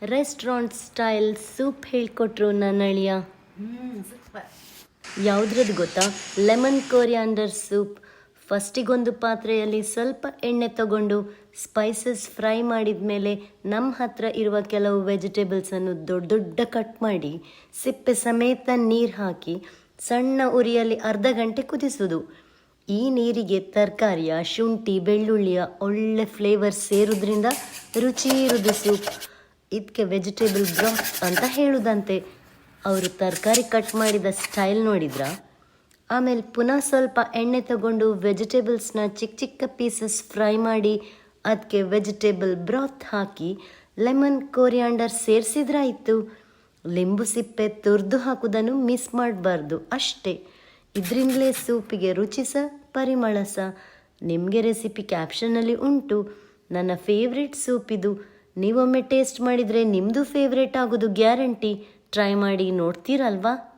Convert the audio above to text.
Restaurant style soup ಹೇಳ್ಕೊಟ್ರು ನನ್ನ ಅಳಿಯ. ಯಾವುದ್ರದ್ದು ಗೊತ್ತಾ? Lemon coriander soup. ಫಸ್ಟಿಗೊಂದು ಪಾತ್ರೆಯಲ್ಲಿ ಸ್ವಲ್ಪ ಎಣ್ಣೆ ತಗೊಂಡು ಸ್ಪೈಸಸ್ ಫ್ರೈ ಮಾಡಿದ ಮೇಲೆ ನಮ್ಮ ಹತ್ರ ಇರುವ ಕೆಲವು ವೆಜಿಟೇಬಲ್ಸನ್ನು ದೊಡ್ಡ ದೊಡ್ಡ ಕಟ್ ಮಾಡಿ ಸಿಪ್ಪೆ ಸಮೇತ ನೀರು ಹಾಕಿ ಸಣ್ಣ ಉರಿಯಲ್ಲಿ ಅರ್ಧ ಗಂಟೆ ಕುದಿಸೋದು. ಈ ನೀರಿಗೆ ತರಕಾರಿಯ, ಶುಂಠಿ, ಬೆಳ್ಳುಳ್ಳಿಯ ಒಳ್ಳೆ ಫ್ಲೇವರ್ ಸೇರೋದ್ರಿಂದ ರುಚಿ ಇರೋದು ಸೂಪ್. ಇದಕ್ಕೆ ವೆಜಿಟೇಬಲ್ ಬ್ರಾತ್ ಅಂತ ಹೇಳುದಂತೆ. ಅವರು ತರಕಾರಿ ಕಟ್ ಮಾಡಿದ ಸ್ಟೈಲ್ ನೋಡಿದ್ರ? ಆಮೇಲೆ ಪುನಃ ಸ್ವಲ್ಪ ಎಣ್ಣೆ ತಗೊಂಡು ವೆಜಿಟೇಬಲ್ಸ್ನ ಚಿಕ್ಕ ಚಿಕ್ಕ ಪೀಸಸ್ ಫ್ರೈ ಮಾಡಿ ಅದಕ್ಕೆ ವೆಜಿಟೇಬಲ್ ಬ್ರಾತ್ ಹಾಕಿ ಲೆಮನ್ ಕೊರಿಯಾಂಡರ್ ಸೇರಿಸಿದ್ರಾಯಿತು. ಲಿಂಬು ಸಿಪ್ಪೆ ತುರಿದು ಹಾಕೋದನ್ನು ಮಿಸ್ ಮಾಡಬಾರ್ದು ಅಷ್ಟೇ. ಇದರಿಂದಲೇ ಸೂಪಿಗೆ ರುಚಿ ಸಹ ಪರಿಮಳ ಸಹ. ನಿಮಗೆ ರೆಸಿಪಿ ಕ್ಯಾಪ್ಷನಲ್ಲಿ ಉಂಟು. ನನ್ನ ಫೇವ್ರೆಟ್ ಸೂಪ್ ಇದು. ನೀವೊಮ್ಮೆ ಟೇಸ್ಟ್ ಮಾಡಿದರೆ ನಿಮ್ಮದು ಫೇವ್ರೇಟ್ ಆಗೋದು ಗ್ಯಾರಂಟಿ. ಟ್ರೈ ಮಾಡಿ ನೋಡ್ತೀರಲ್ವಾ?